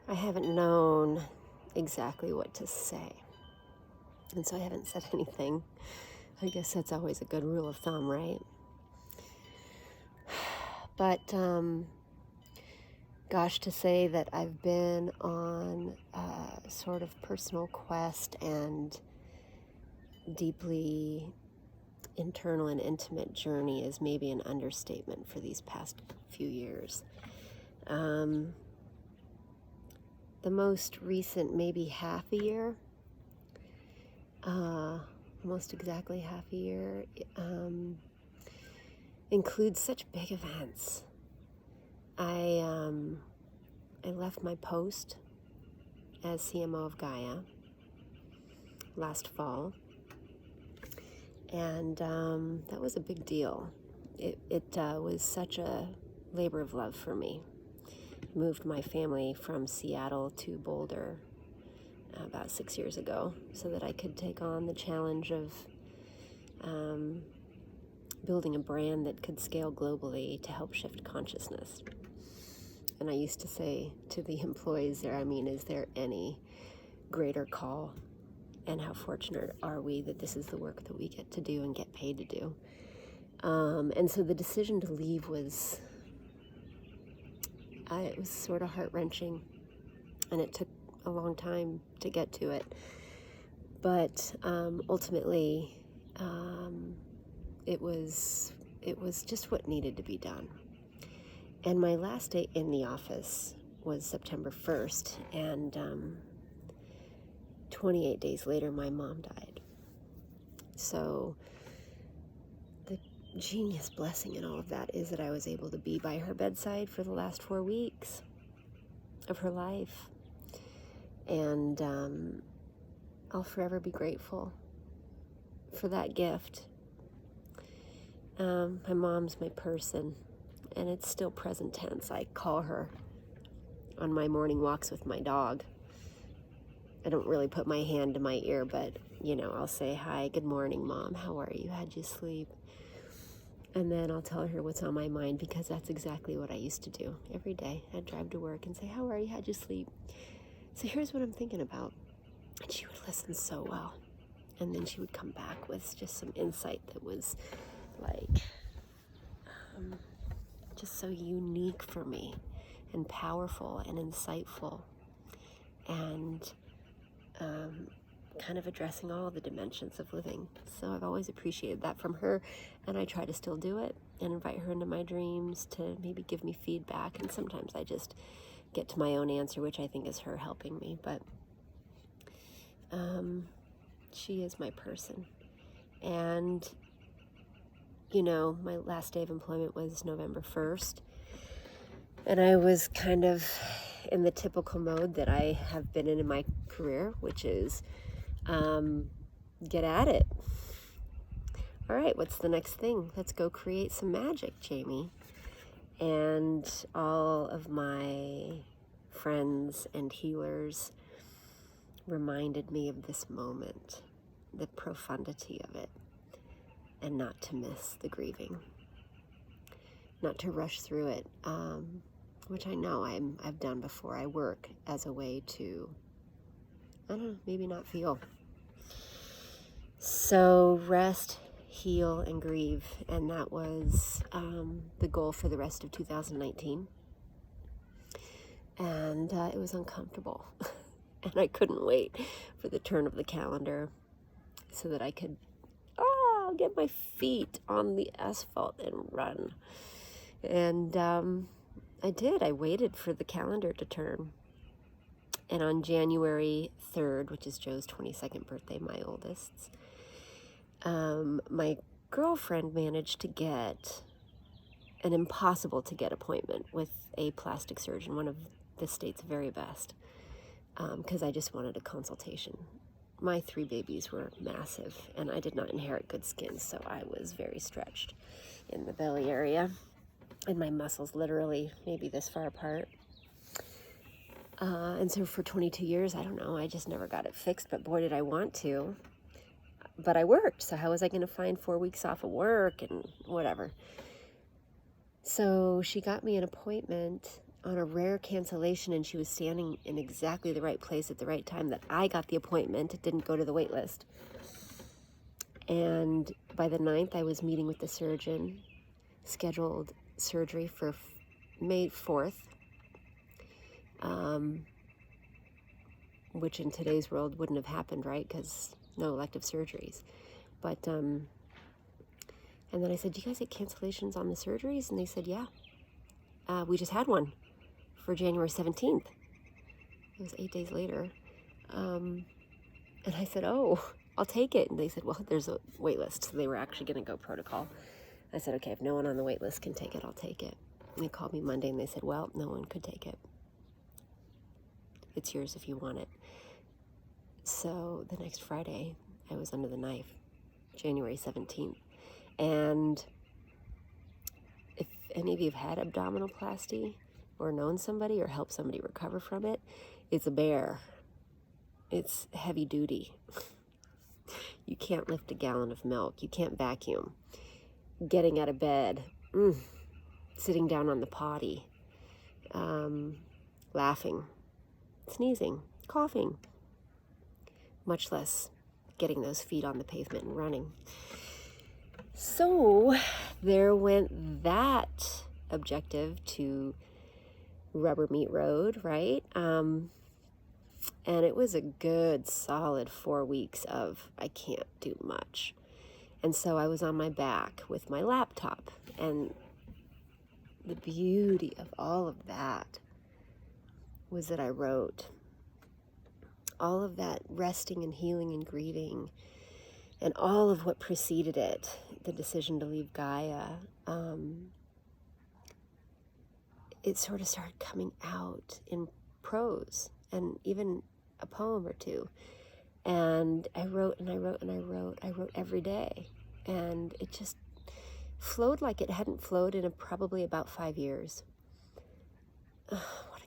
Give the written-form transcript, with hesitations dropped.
I haven't known exactly what to say. And so I haven't said anything. I guess that's always a good rule of thumb, right? But, gosh, to say that I've been on a sort of personal quest and deeply internal and intimate journey is maybe an understatement for these past few years. The most recent, maybe half a year, almost exactly half a year, includes such big events. I left my post as CMO of Gaia last fall, and that was a big deal. It was such a labor of love for me. Moved my family from Seattle to Boulder about 6 years ago so that I could take on the challenge of building a brand that could scale globally to help shift consciousness. And I used to say to the employees there, is there any greater call? And how fortunate are we that this is the work that we get to do and get paid to do? And so the decision to leave was sort of heart-wrenching, and it took a long time to get to it. But ultimately, it was just what needed to be done. And my last day in the office was September 1st, and 28 days later, my mom died. So the genius blessing in all of that is that I was able to be by her bedside for the last 4 weeks of her life. And I'll forever be grateful for that gift. My mom's my person, and it's still present tense. I call her on my morning walks with my dog. I don't really put my hand to my ear, but, I'll say, "Hi, good morning, Mom. How are you? How'd you sleep?" And then I'll tell her what's on my mind, because that's exactly what I used to do every day. I'd drive to work and say, "How are you? How'd you sleep? So here's what I'm thinking about." And she would listen so well. And then she would come back with just some insight that was just so unique for me, and powerful and insightful, and kind of addressing all the dimensions of living. So I've always appreciated that from her, and I try to still do it and invite her into my dreams to maybe give me feedback. And sometimes I just get to my own answer, which I think is her helping me. But she is my person. And my last day of employment was November 1st, and I was kind of in the typical mode that I have been in my career, which is get at it. All right, what's the next thing? Let's go create some magic, Jamie. And all of my friends and healers reminded me of this moment, the profundity of it, and not to miss the grieving, not to rush through it, which I know I've done before. I work as a way to, maybe not feel. So rest, heal, and grieve, and that was the goal for the rest of 2019. And it was uncomfortable, and I couldn't wait for the turn of the calendar so that I could get my feet on the asphalt and run. And I did. I waited for the calendar to turn. And on January 3rd, which is Joe's 22nd birthday, my oldest's, my girlfriend managed to get an impossible to get appointment with a plastic surgeon, one of the state's very best, because I just wanted a consultation. My 3 babies were massive, and I did not inherit good skin, so I was very stretched in the belly area, and my muscles literally maybe this far apart. And so for 22 years, I just never got it fixed, but boy, did I want to. But I worked, so how was I going to find 4 weeks off of work and whatever? So she got me an appointment on a rare cancellation, and she was standing in exactly the right place at the right time that I got the appointment. It didn't go to the wait list. And by the 9th, I was meeting with the surgeon, scheduled surgery for May 4th, which in today's world wouldn't have happened, right? Because no elective surgeries. But, and then I said, do you guys get cancellations on the surgeries? And they said, yeah. We just had one for January 17th. It was 8 days later. And I said, oh, I'll take it. And they said, well, there's a wait list. So they were actually going to go protocol. I said, okay, if no one on the wait list can take it, I'll take it. And they called me Monday and they said, well, no one could take it. It's yours if you want it. So the next Friday, I was under the knife, January 17th. And if any of you have had abdominoplasty or known somebody or helped somebody recover from it, it's a bear. It's heavy duty. You can't lift a gallon of milk. You can't vacuum. Getting out of bed, sitting down on the potty, laughing, sneezing, coughing, much less getting those feet on the pavement and running. So there went that objective to rubber meet road, right? And it was a good solid 4 weeks of I can't do much. And so I was on my back with my laptop, and the beauty of all of that was that I wrote all of that resting and healing and grieving and all of what preceded it, the decision to leave Gaia. It sort of started coming out in prose and even a poem or two. And I wrote and I wrote and I wrote. I wrote every day. And it just flowed like it hadn't flowed in probably about 5 years. What